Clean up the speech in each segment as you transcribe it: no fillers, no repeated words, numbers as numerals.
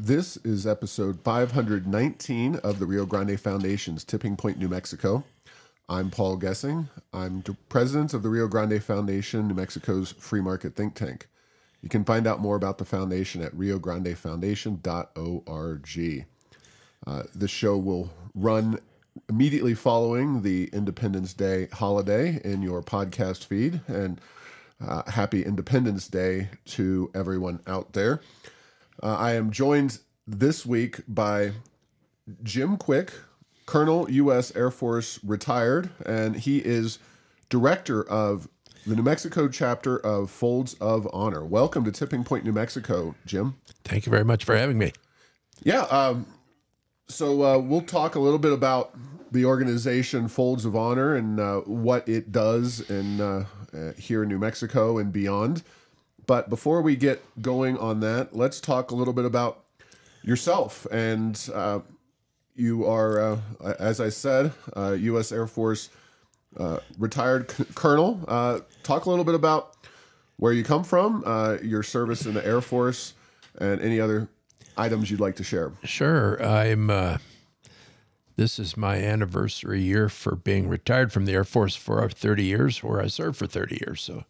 This is episode 519 of the Rio Grande Foundation's Tipping Point, New Mexico. I'm Paul Gessing. I'm the president of the Rio Grande Foundation, New Mexico's free market think tank. You can find out more about the foundation at riograndefoundation.org. This show will run immediately following the Independence Day holiday in your podcast feed, and happy Independence Day to everyone out there. I am joined this week by Jim Quick, Colonel, U.S. Air Force, retired, and he is director of the New Mexico chapter of Folds of Honor. Welcome to Tipping Point, New Mexico, Jim. Thank you very much for having me. Yeah, so we'll talk a little bit about the organization Folds of Honor and what it does in here in New Mexico and beyond. But before we get going on that, let's talk a little bit about yourself. And you are, as I said, U.S. Air Force retired colonel. Talk a little bit about where you come from, your service in the Air Force, and any other items you'd like to share. Sure. This is my anniversary year for being retired from the Air Force for 30 years, where I served for 30 years. So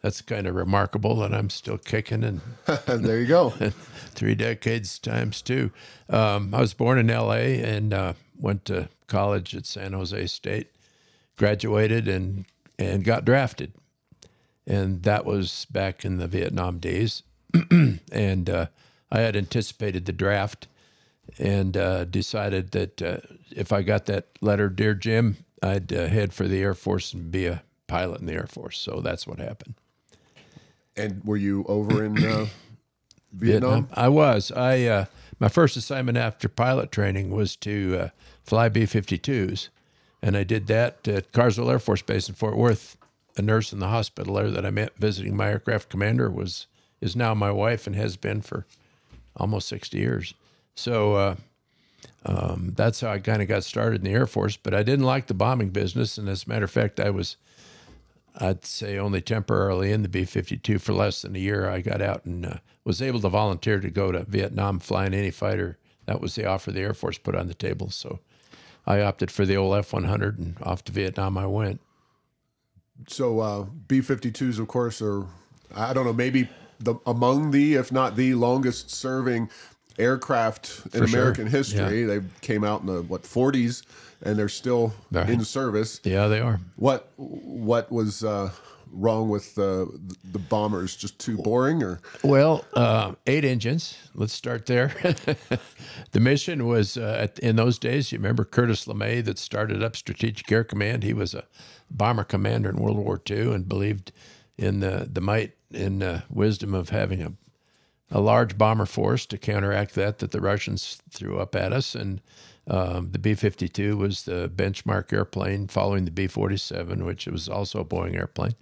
that's kind of remarkable, and I'm still kicking. And there you go. 3 decades times 2. I was born in L.A. and went to college at San Jose State, graduated, and got drafted. And that was back in the Vietnam days. And I had anticipated the draft and decided that if I got that letter, Dear Jim, I'd head for the Air Force and be a pilot in the Air Force. So that's what happened. And were you over in Vietnam? I was. My first assignment after pilot training was to fly B-52s, and I did that at Carswell Air Force Base in Fort Worth. A nurse in the hospital there that I met visiting my aircraft commander is now my wife and has been for almost 60 years. So that's how I kind of got started in the Air Force. But I didn't like the bombing business, and as a matter of fact, I'd say only temporarily in the B-52 for less than a year. I got out and was able to volunteer to go to Vietnam flying any fighter. That was the offer the Air Force put on the table. So I opted for the old F-100, and off to Vietnam I went. So B-52s, of course, are, I don't know, maybe among the, if not the longest serving aircraft in American history. Yeah. They came out in the, 40s, and they're still in service. Yeah, they are. What was wrong with the bombers? Just too boring, or? Well, 8 engines. Let's start there. The mission was, in those days, you remember Curtis LeMay that started up Strategic Air Command. He was a bomber commander in World War II and believed in the might and wisdom of having a large bomber force to counteract that the Russians threw up at us. And the B-52 was the benchmark airplane following the B-47, which was also a Boeing airplane.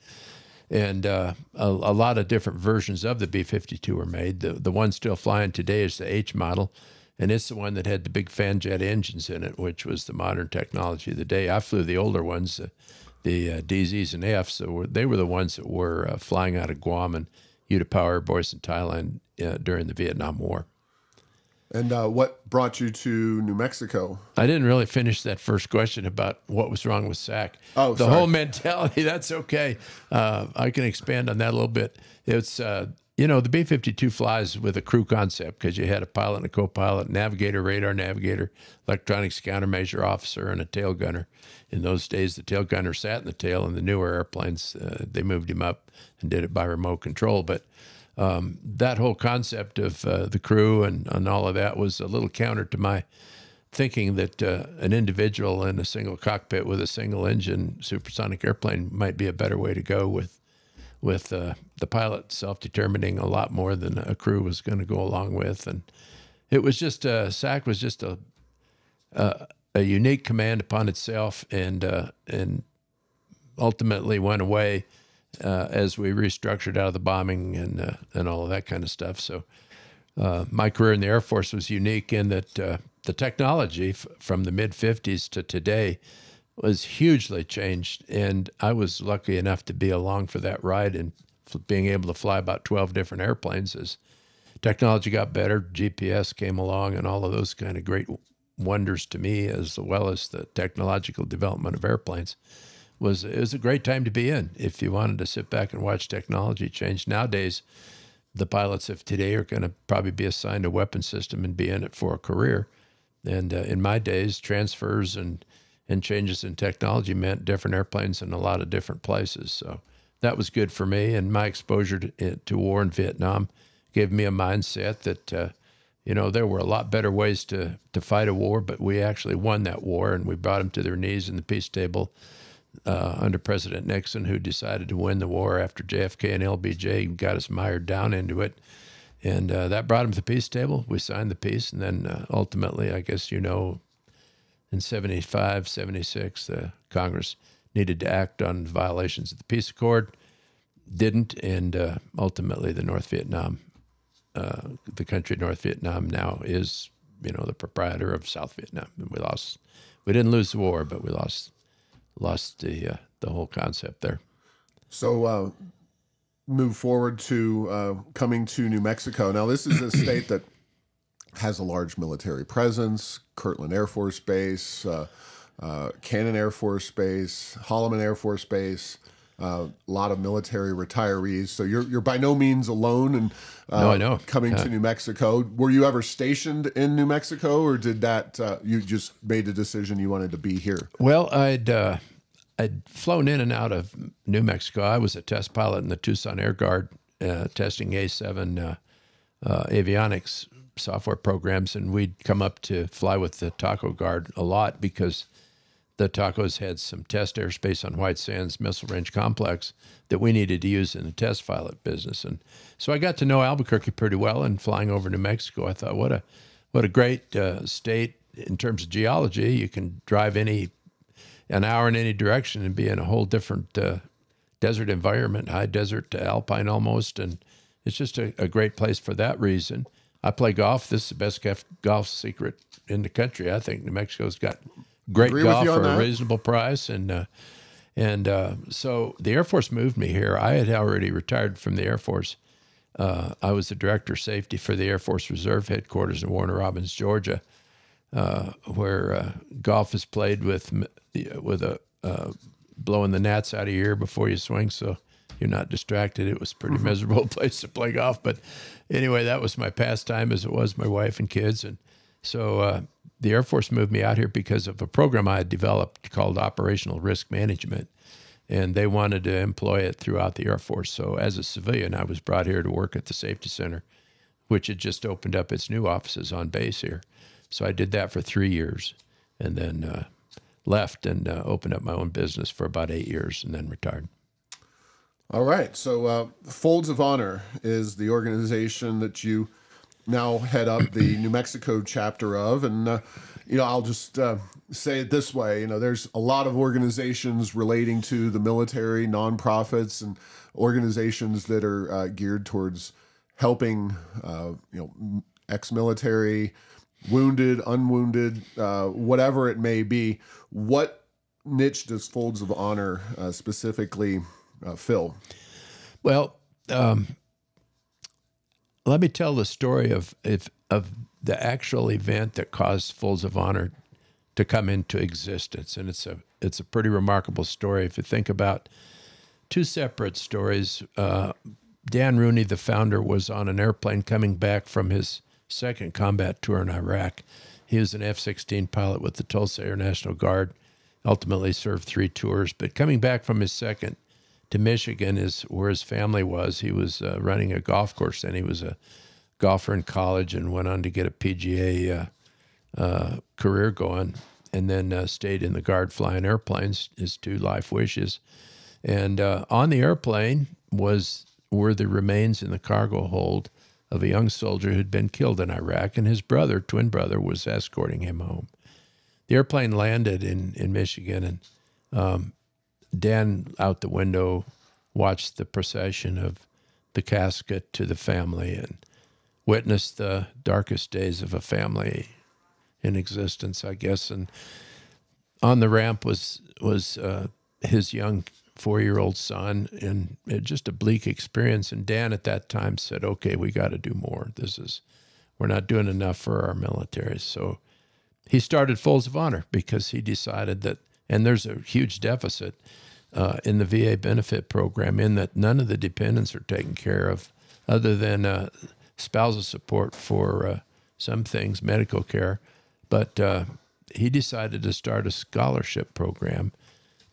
And a lot of different versions of the B-52 were made. The one still flying today is the H model, and it's the one that had the big fan jet engines in it, which was the modern technology of the day. I flew the older ones, the DZs and Fs. So they were the ones that were flying out of Guam and Utapao Air Base in Thailand during the Vietnam War. And what brought you to New Mexico? I didn't really finish that first question about what was wrong with SAC. Oh, the sorry. whole mentality, that's okay. I can expand on that a little bit. It's, the B-52 flies with a crew concept because you had a pilot and a co-pilot, navigator, radar navigator, electronics countermeasure officer, and a tail gunner. In those days, the tail gunner sat in the tail. In the newer airplanes, they moved him up and did it by remote control. But that whole concept of the crew and all of that was a little counter to my thinking that an individual in a single cockpit with a single engine supersonic airplane might be a better way to go with the pilot self-determining a lot more than a crew was going to go along with. And it was just, SAC was just a unique command upon itself, and ultimately went away as we restructured out of the bombing and all of that kind of stuff. So my career in the Air Force was unique in that the technology from the mid-50s to today was hugely changed, and I was lucky enough to be along for that ride and being able to fly about 12 different airplanes as technology got better. GPS came along, and all of those kind of great wonders to me, as well as the technological development of airplanes. It was a great time to be in if you wanted to sit back and watch technology change. Nowadays, the pilots of today are going to probably be assigned a weapon system and be in it for a career. And in my days, transfers and changes in technology meant different airplanes in a lot of different places. So that was good for me. And my exposure to war in Vietnam gave me a mindset that, there were a lot better ways to fight a war, but we actually won that war, and we brought them to their knees in the peace table under President Nixon, who decided to win the war after JFK and LBJ got us mired down into it. And that brought him to the peace table. We signed the peace. And then ultimately, I guess in 75, 76, the Congress needed to act on violations of the peace accord. Didn't. And ultimately, the country North Vietnam now is, the proprietor of South Vietnam. And we didn't lose the war, but we lost the whole concept there. So move forward to coming to New Mexico. Now, this is a state that has a large military presence: Kirtland Air Force Base, Cannon Air Force Base, Holloman Air Force Base. A lot of military retirees. So you're by no means alone in no, I know. Coming to New Mexico. Were you ever stationed in New Mexico, or did that you just made a decision you wanted to be here? Well, I'd flown in and out of New Mexico. I was a test pilot in the Tucson Air Guard, testing A7 avionics software programs, and we'd come up to fly with the Taco Guard a lot because the Tacos had some test airspace on White Sands Missile Range Complex that we needed to use in the test pilot business. And so I got to know Albuquerque pretty well, and flying over New Mexico, I thought, what a great state in terms of geology. You can drive an hour in any direction and be in a whole different desert environment, high desert to alpine almost. And it's just a great place for that reason. I play golf. This is the best golf secret in the country. I think New Mexico's got great golf for a reasonable price. And so the Air Force moved me here. I had already retired from the Air Force. I was the director of safety for the Air Force Reserve headquarters in Warner Robins, Georgia, where golf is played with a blowing the gnats out of your ear before you swing, so you're not distracted. It was a pretty miserable place to play golf. But anyway, that was my pastime, as it was my wife and kids. And so the Air Force moved me out here because of a program I had developed called Operational Risk Management, and they wanted to employ it throughout the Air Force. So as a civilian, I was brought here to work at the Safety Center, which had just opened up its new offices on base here. So I did that for 3 years, and then left and opened up my own business for about 8 years, and then retired. All right. So Folds of Honor is the organization that you now head up the New Mexico chapter of. And, I'll just say it this way. There's a lot of organizations relating to the military, nonprofits, and organizations that are geared towards helping, ex-military, wounded, unwounded, whatever it may be. What niche does Folds of Honor specifically fill? Well, let me tell the story of the actual event that caused Folds of Honor to come into existence, and it's a pretty remarkable story. If you think about two separate stories, Dan Rooney, the founder, was on an airplane coming back from his second combat tour in Iraq. He was an F-16 pilot with the Tulsa Air National Guard, ultimately served 3 tours, but coming back from his second to Michigan is where his family was. He was running a golf course, and he was a golfer in college and went on to get a PGA career going, and then stayed in the Guard flying airplanes, his 2 life wishes. And on the airplane were the remains in the cargo hold of a young soldier who'd been killed in Iraq, and his twin brother, was escorting him home. The airplane landed in Michigan, and Dan, out the window, watched the procession of the casket to the family and witnessed the darkest days of a family in existence, I guess. And on the ramp was his young 4-year-old son, and just a bleak experience. And Dan at that time said, okay, we got to do more. We're not doing enough for our military. So he started Folds of Honor because he decided that, and there's a huge deficit in the VA benefit program in that none of the dependents are taken care of other than spousal support for some things, medical care. But he decided to start a scholarship program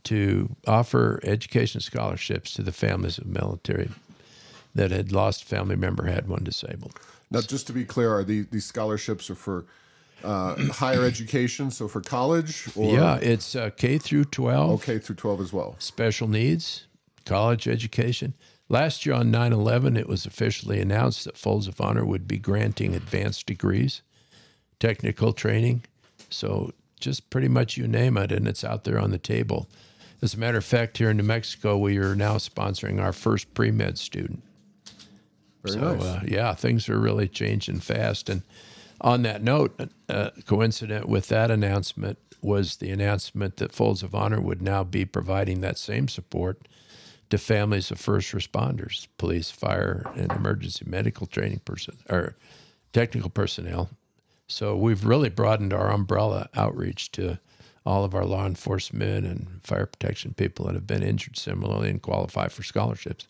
to offer education scholarships to the families of military that had lost a family member, had one disabled. Now, just to be clear, are these scholarships are for higher education, so for college? Or? Yeah, it's K through 12. Oh, K through 12 as well. Special needs, college education. Last year on 9/11, it was officially announced that Folds of Honor would be granting advanced degrees, technical training. So just pretty much you name it, and it's out there on the table. As a matter of fact, here in New Mexico, we are now sponsoring our first pre-med student. Very nice. Yeah, things are really changing fast. And on that note, coincident with that announcement was the announcement that Folds of Honor would now be providing that same support to families of first responders, police, fire, and emergency medical training or technical personnel. So we've really broadened our umbrella outreach to all of our law enforcement and fire protection people that have been injured similarly and qualify for scholarships.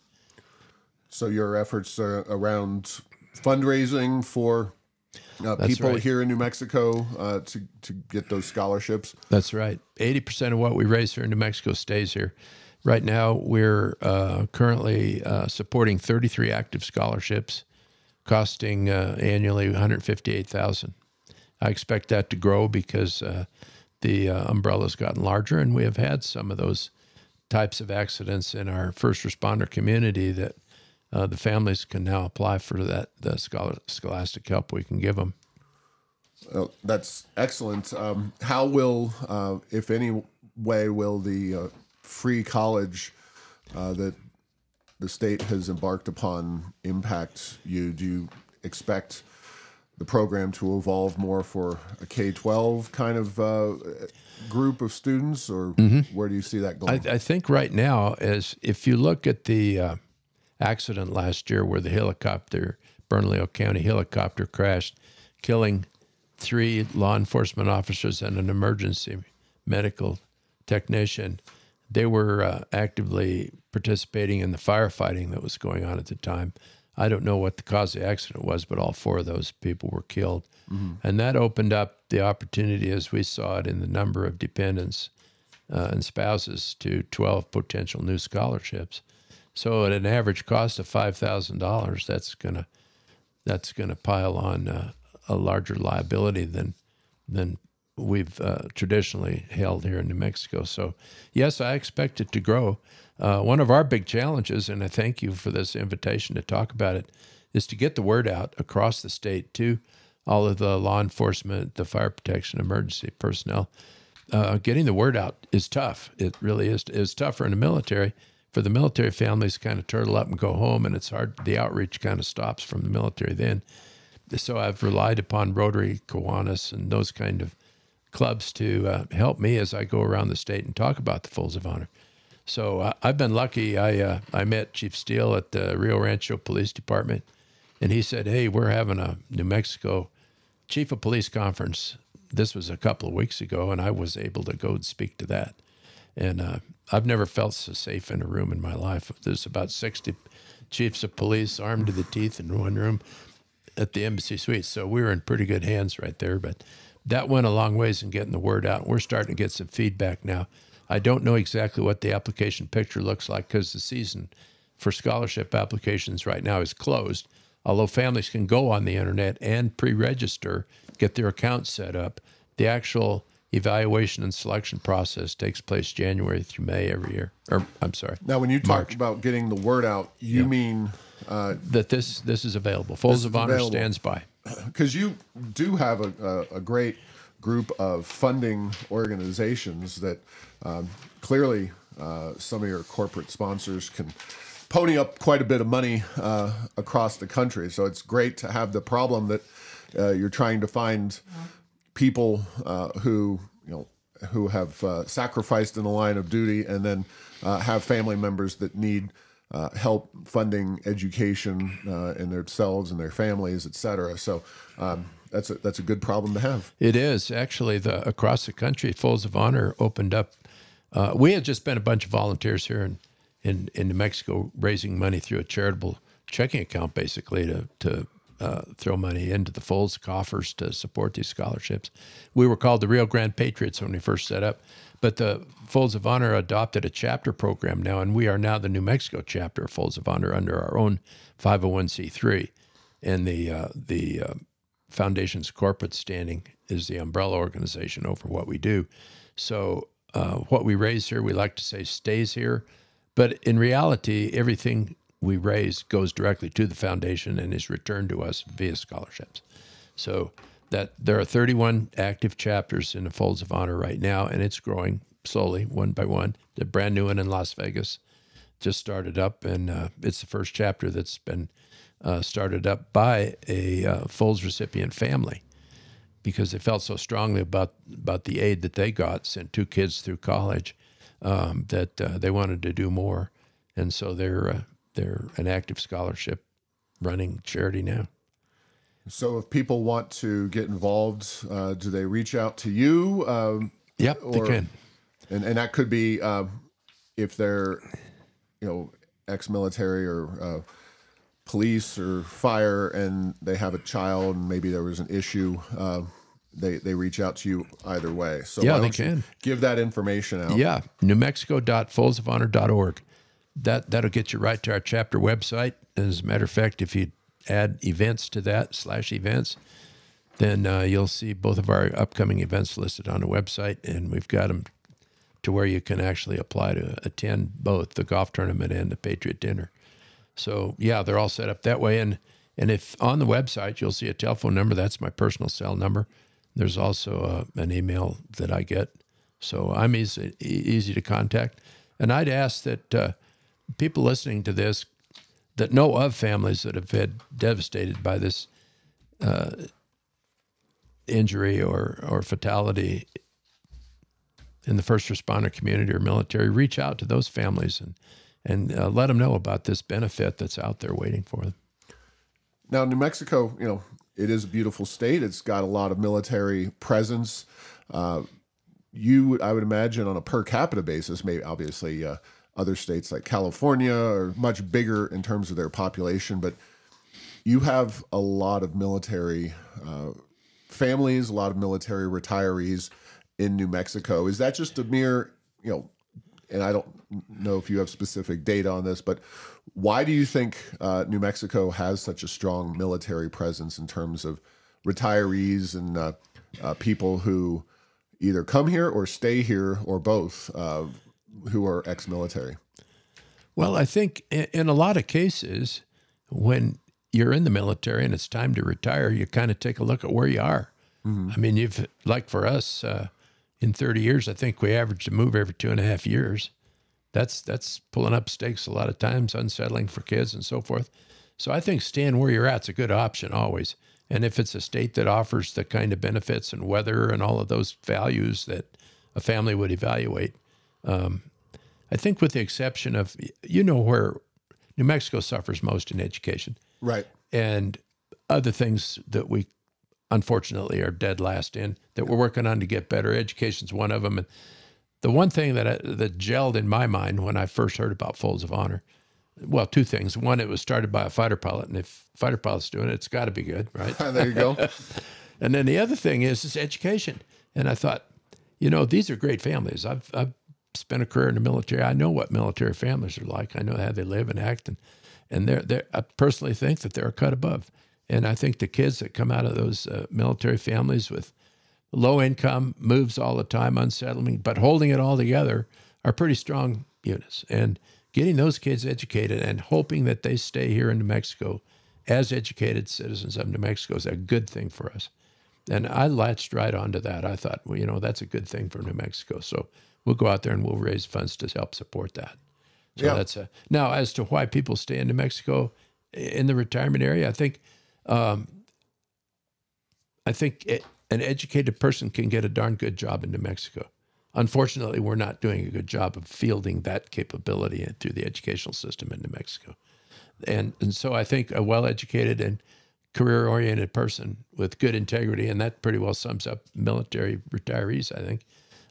So your efforts are around fundraising for people right. here in New Mexico to get those scholarships? That's right. 80% of what we raise here in New Mexico stays here. Right now, we're currently supporting 33 active scholarships, costing annually $158,000. I expect that to grow because the umbrella's gotten larger, and we have had some of those types of accidents in our first responder community that the families can now apply for the scholastic help we can give them. That's excellent. How will, if any way, will the free college that the state has embarked upon impact you? Do you expect the program to evolve more for a K-12 kind of group of students, or where do you see that going? I think right now, as if you look at the accident last year where the Bernalillo County helicopter crashed, killing 3 law enforcement officers and an emergency medical technician, they were actively participating in the firefighting that was going on at the time. I don't know what the cause of the accident was, but all 4 of those people were killed. And that opened up the opportunity, as we saw it, in the number of dependents and spouses to 12 potential new scholarships. So at an average cost of $5,000, that's gonna pile on a larger liability than we've traditionally held here in New Mexico. So yes, I expect it to grow. One of our big challenges, and I thank you for this invitation to talk about it, is to get the word out across the state to all of the law enforcement, the fire protection, emergency personnel. Getting the word out is tough. It really is. It's tougher in the military. For the military families, kind of turtle up and go home, and it's hard. The outreach kind of stops from the military then. So I've relied upon Rotary, Kiwanis, and those kind of clubs to help me as I go around the state and talk about the Folds of Honor. So I've been lucky. I met Chief Steele at the Rio Rancho Police Department, and he said, hey, we're having a New Mexico Chief of Police conference. This was a couple of weeks ago, and I was able to go and speak to that. And I've never felt so safe in a room in my life. There's about 60 chiefs of police armed to the teeth in one room at the Embassy Suites. So we were in pretty good hands right there. But that went a long ways in getting the word out. We're starting to get some feedback now. I don't know exactly what the application picture looks like because the season for scholarship applications right now is closed. Although families can go on the internet and pre-register, get their accounts set up, the actual evaluation and selection process takes place January through May every year. Or I'm sorry. Now, when you talk about getting the word out, you mean that this is available. Folds of Honor stands by. Because you do have a great group of funding organizations that clearly some of your corporate sponsors can pony up quite a bit of money across the country. So it's great to have the problem that you're trying to find people who who have sacrificed in the line of duty, and then have family members that need help funding education in themselves and their families, et cetera. So that's a good problem to have. It is actually across the country. Folds of Honor opened up. We had just been a bunch of volunteers here in New Mexico raising money through a charitable checking account, basically to throw money into the Folds coffers to support these scholarships. We were called the Rio Grande Patriots when we first set up, but the Folds of Honor adopted a chapter program now, and we are now the New Mexico chapter of Folds of Honor under our own 501c3, and the foundation's corporate standing is the umbrella organization over what we do. So what we raise here, we like to say stays here, but in reality, everything we raise goes directly to the foundation and is returned to us via scholarships. So that there are 31 active chapters in the Folds of Honor right now, and it's growing slowly, one by one. The brand new one in Las Vegas just started up, and it's the first chapter that's been started up by a Folds recipient family because they felt so strongly about the aid that they got, sent 2 kids through college, that they wanted to do more. And so they're an active scholarship running charity now. So if people want to get involved, do they reach out to you? Yep, they can. And that could be if they're, ex-military or police or fire, and they have a child, and maybe there was an issue. They reach out to you either way. So yeah, they can give that information out. Yeah, newmexico.foldsofhonor.org. That'll get you right to our chapter website. As a matter of fact, if you add events to that /events, then you'll see both of our upcoming events listed on the website, and we've got them to where you can actually apply to attend both the golf tournament and the Patriot Dinner. So yeah, they're all set up that way. And if on the website, you'll see a telephone number. That's my personal cell number. There's also an email that I get. So I'm easy to contact. And I'd ask that people listening to this that know of families that have been devastated by this injury or fatality in the first responder community or military, reach out to those families and let them know about this benefit that's out there waiting for them. Now, New Mexico, it is a beautiful state. It's got a lot of military presence. I would imagine, on a per capita basis, maybe obviously other states like California are much bigger in terms of their population, but you have a lot of military families, a lot of military retirees in New Mexico. Is that just a mere, and I don't know if you have specific data on this, but why do you think New Mexico has such a strong military presence in terms of retirees and people who either come here or stay here or both who are ex-military? Well, I think in a lot of cases, when you're in the military and it's time to retire, you kind of take a look at where you are. Mm-hmm. I mean, like for us, in 30 years, I think we averaged a move every 2.5 years. That's pulling up stakes a lot of times, unsettling for kids and so forth. So I think staying where you're at's a good option always. And if it's a state that offers the kind of benefits and weather and all of those values that a family would evaluate, I think with the exception of, where New Mexico suffers most in education. Right. And other things that we unfortunately are dead last in that we're working on to get better. Education's one of them. And the one thing that gelled in my mind when I first heard about Folds of Honor, well, 2 things. One, it was started by a fighter pilot, and if fighter pilot's doing it, it's got to be good, right? There you go. And then the other thing is education. And I thought, these are great families. I've spent a career in the military. I know what military families are like. I know how they live and act, and I personally think that they're a cut above. And I think the kids that come out of those military families with low income, moves all the time, unsettling, but holding it all together are pretty strong units. And getting those kids educated and hoping that they stay here in New Mexico as educated citizens of New Mexico is a good thing for us. And I latched right onto that. I thought, well, that's a good thing for New Mexico. So we'll go out there and we'll raise funds to help support that. So yeah. Now, as to why people stay in New Mexico in the retirement area, I think an educated person can get a darn good job in New Mexico. unfortunately, we're not doing a good job of fielding that capability through the educational system in New Mexico. And so I think a well-educated and career-oriented person with good integrity, and that pretty well sums up military retirees, I think,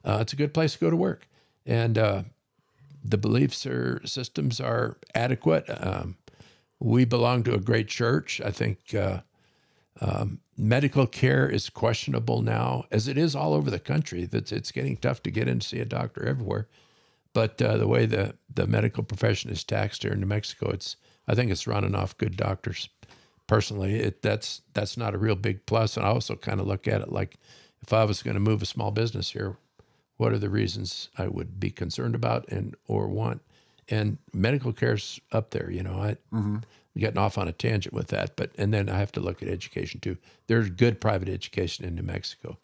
it's a good place to go to work. And the beliefs or systems are adequate. We belong to a great church. I think medical care is questionable now, as it is all over the country. It's getting tough to get in to see a doctor everywhere. But the way the medical profession is taxed here in New Mexico, I think it's running off good doctors. Personally, that's not a real big plus. And I also kind of look at it like, if I was going to move a small business here, what are the reasons I would be concerned about or want? And medical care's up there. I'm getting off on a tangent with that, and then I have to look at education too. There's good private education in New Mexico,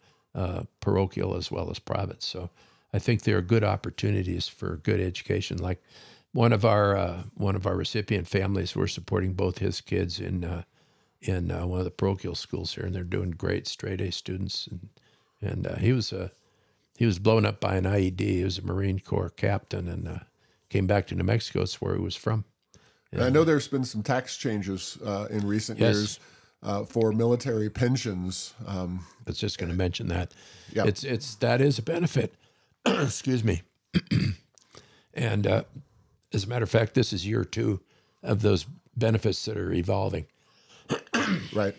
parochial as well as private. So I think there are good opportunities for good education. Like one of our recipient families, we're supporting both his kids in one of the parochial schools here, and they're doing great, straight A students. And he was blown up by an IED. He was a Marine Corps captain and came back to New Mexico. That's where he was from. I know there's been some tax changes in recent years for military pensions. I was just going to mention that. Yeah. That is a benefit. Excuse me. And as a matter of fact, this is year 2 of those benefits that are evolving. Right.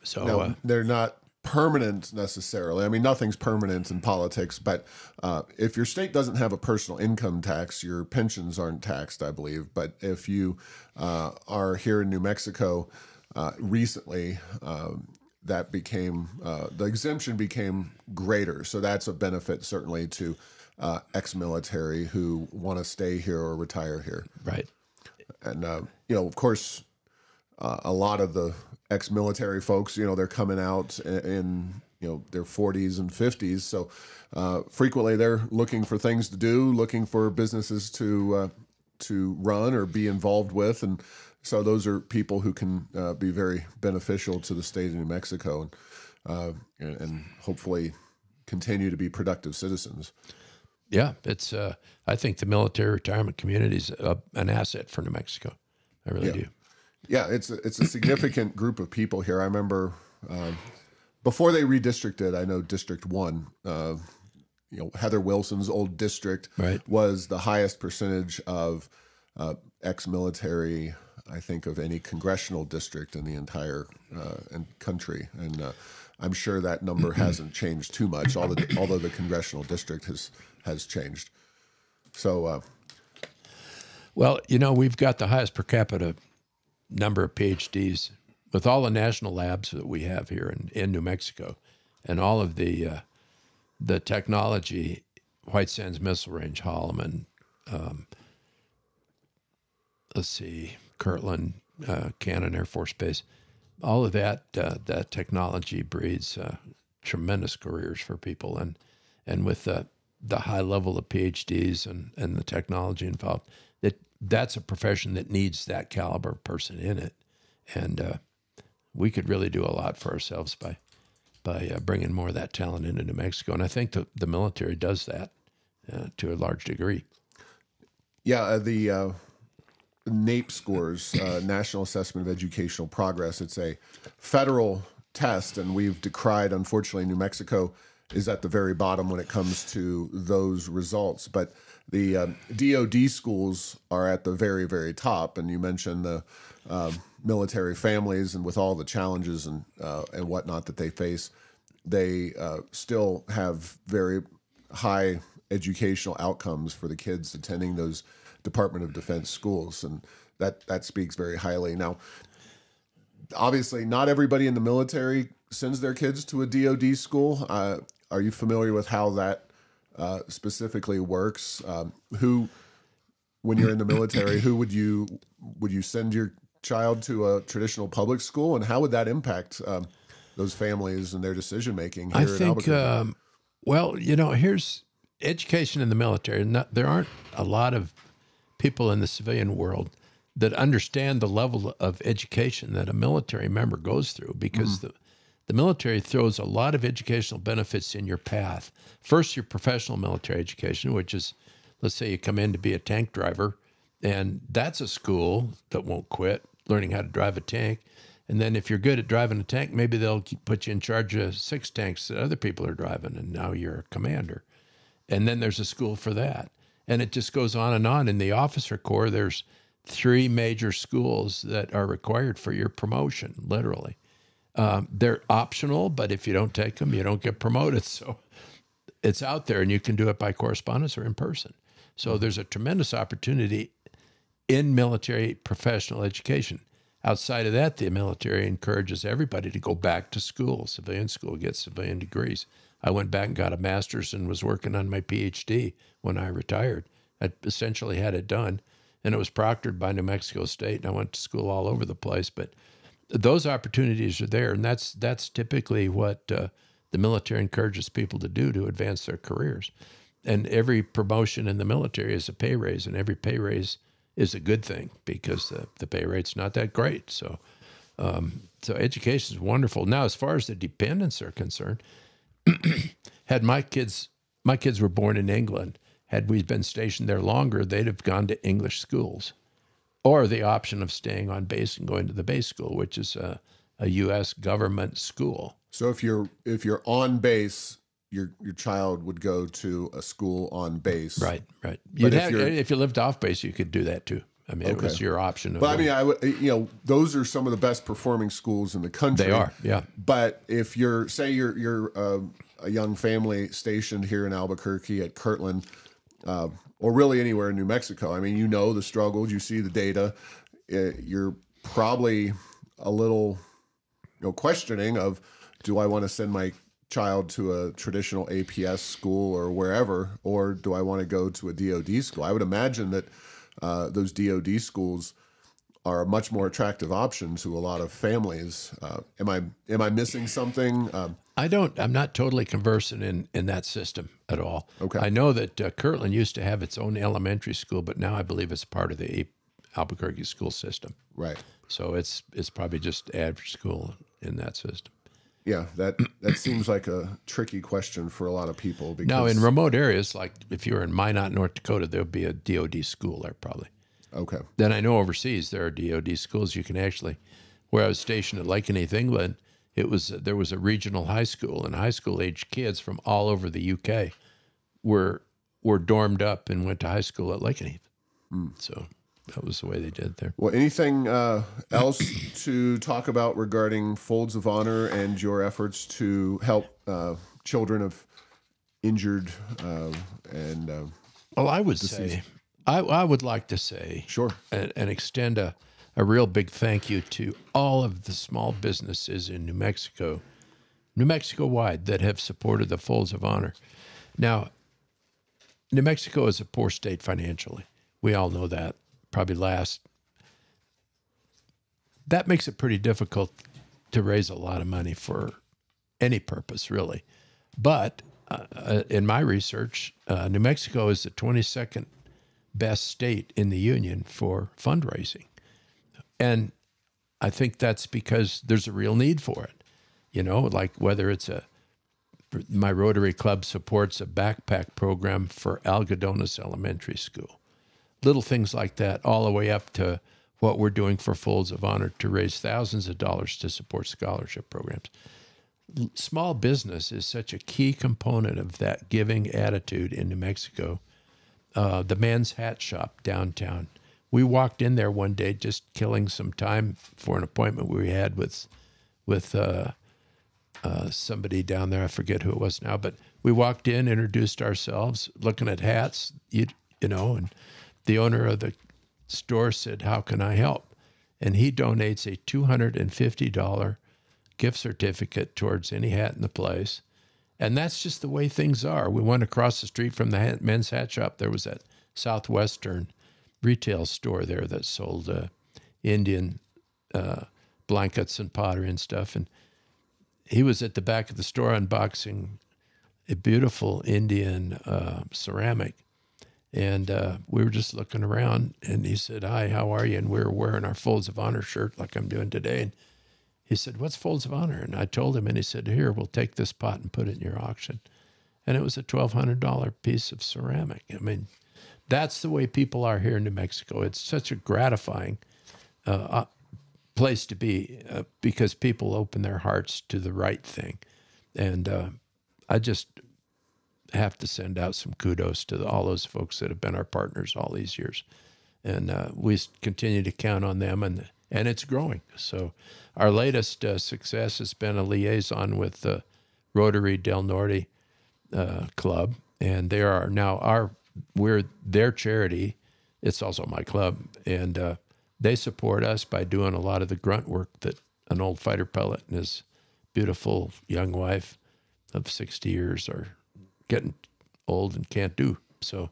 So now, they're not permanent necessarily. I mean, nothing's permanent in politics, but if your state doesn't have a personal income tax, your pensions aren't taxed, I believe. But if you are here in New Mexico, recently that became, the exemption became greater. So that's a benefit certainly to ex-military who want to stay here or retire here. Right. And, of course, a lot of the ex-military folks, they're coming out in their 40s and 50s. So frequently they're looking for things to do, looking for businesses to run or be involved with. And so those are people who can be very beneficial to the state of New Mexico and hopefully continue to be productive citizens. Yeah, it's. I think the military retirement community is an asset for New Mexico. I really do. Yeah, it's a significant group of people here. I remember before they redistricted, I know District 1, Heather Wilson's old district was the highest percentage of ex-military, I think, of any congressional district in the entire country. And I'm sure that number hasn't changed too much, although the congressional district has changed. So, well, we've got the highest per capita number of PhDs with all the national labs that we have here in New Mexico, and all of the technology, White Sands Missile Range, Holloman, Kirtland, Cannon Air Force Base, all of that technology breeds tremendous careers for people, and with the high level of PhDs and the technology involved, that's a profession that needs that caliber person in it, and we could really do a lot for ourselves by bringing more of that talent into New Mexico, and I think the military does that to a large degree. Yeah, the NAEP scores, National Assessment of Educational Progress. It's a federal test, and we've decried, unfortunately, New Mexico is at the very bottom when it comes to those results. But the DOD schools are at the very, very top. And you mentioned the military families, and with all the challenges and whatnot that they face, they still have very high educational outcomes for the kids attending those Department of Defense schools. And that speaks very highly. Now, obviously, not everybody in the military sends their kids to a DOD school. Are you familiar with how that specifically works? When you're in the military, who would you send your child to a traditional public school, and how would that impact those families and their decision making here in Albuquerque? Well, here's education in the military. There aren't a lot of people in the civilian world that understand the level of education that a military member goes through, because the military throws a lot of educational benefits in your path. First, your professional military education, which is, let's say you come in to be a tank driver, and that's a school that won't quit, learning how to drive a tank. And then if you're good at driving a tank, maybe they'll put you in charge of 6 tanks that other people are driving, and now you're a commander. And then there's a school for that. And it just goes on and on. In the officer corps, there's 3 major schools that are required for your promotion, literally. They're optional, but if you don't take them, you don't get promoted. So it's out there, and you can do it by correspondence or in person. So there's a tremendous opportunity in military professional education. Outside of that, the military encourages everybody to go back to school, civilian school, get civilian degrees. I went back and got a master's and was working on my PhD when I retired. I essentially had it done, and it was proctored by New Mexico State, and I went to school all over the place. But those opportunities are there, and that's typically what the military encourages people to do to advance their careers. And every promotion in the military is a pay raise, and every pay raise is a good thing because the pay rate's not that great. So education is wonderful. Now, as far as the dependents are concerned, had my kids were born in England. Had we been stationed there longer, they'd have gone to English schools, or the option of staying on base and going to the base school, which is a U.S. government school. So if you're on base, your child would go to a school on base. Right. If you lived off base, you could do that too. I mean, It was your option. But I mean, I would, those are some of the best performing schools in the country. They are, yeah. But if you're a young family stationed here in Albuquerque at Kirtland, or really anywhere in New Mexico, I mean, the struggles, you see the data, you're probably a little, questioning of, do I want to send my child to a traditional APS school or wherever, or do I want to go to a DoD school? I would imagine that those DoD schools are a much more attractive option to a lot of families. Am I missing something? I'm not totally conversant in that system at all. Okay. I know that Kirtland used to have its own elementary school, but now I believe it's part of the Albuquerque school system. Right. So it's probably just average school in that system. Yeah, that seems like a tricky question for a lot of people. Because now, in remote areas, like if you're in Minot, North Dakota, there'll be a DoD school there probably. Okay. Then I know overseas there are DoD schools. You can actually, where I was stationed at Lakenheath, England, there was a regional high school, and high school age kids from all over the UK were dormed up and went to high school at Lakenheath. So that was the way they did it there. Well, anything else to talk about regarding Folds of Honor and your efforts to help children of injured and well, I would deceased? say, I would like to say, sure, and extend a real big thank you to all of the small businesses in New Mexico wide, that have supported the Folds of Honor. Now, New Mexico is a poor state financially. We all know that. Probably last. That makes it pretty difficult to raise a lot of money for any purpose, really. But in my research, New Mexico is the 22nd best state in the union for fundraising. And I think that's because there's a real need for it. Like whether it's my Rotary Club supports a backpack program for Algodones Elementary School. Little things like that, all the way up to what we're doing for Folds of Honor to raise thousands of dollars to support scholarship programs. Small business is such a key component of that giving attitude in New Mexico. The Man's Hat Shop downtown. We walked in there one day just killing some time for an appointment we had with somebody down there. I forget who it was now, but we walked in, introduced ourselves, looking at hats, and the owner of the store said, "How can I help?" And he donates a $250 gift certificate towards any hat in the place. And that's just the way things are. We went across the street from the Men's Hat Shop. There was that Southwestern retail store there that sold Indian blankets and pottery and stuff. And he was at the back of the store unboxing a beautiful Indian ceramic. And we were just looking around, and he said, "Hi, how are you?" And we were wearing our Folds of Honor shirt like I'm doing today. He said, "What's Folds of Honor?" And I told him, and he said, "Here, we'll take this pot and put it in your auction." And it was a $1,200 piece of ceramic. I mean, that's the way people are here in New Mexico. It's such a gratifying place to be because people open their hearts to the right thing. And I just have to send out some kudos to all those folks that have been our partners all these years. And we continue to count on them, and it's growing. So our latest success has been a liaison with the Rotary Del Norte club, and they are now we're their charity. It's also my club, and they support us by doing a lot of the grunt work that an old fighter pilot and his beautiful young wife of 60 years are getting old and can't do. So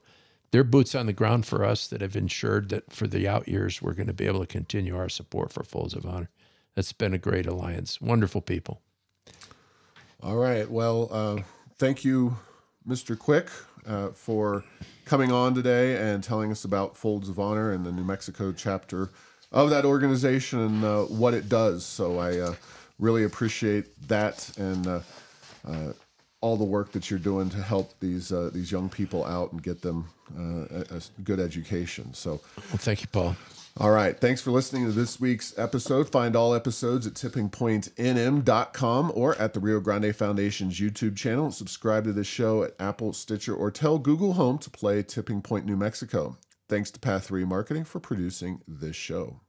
they're boots on the ground for us that have ensured that for the out years we're going to be able to continue our support for Folds of Honor. That's been a great alliance. Wonderful people. All right. Well, thank you, Mr. Quick, for coming on today and telling us about Folds of Honor and the New Mexico chapter of that organization and what it does. So I really appreciate that and all the work that you're doing to help these young people out and get them a good education. So, well, thank you, Paul. All right. Thanks for listening to this week's episode. Find all episodes at tippingpointnm.com or at the Rio Grande Foundation's YouTube channel. Subscribe to this show at Apple, Stitcher, or tell Google Home to play Tipping Point New Mexico. Thanks to Path 3 Marketing for producing this show.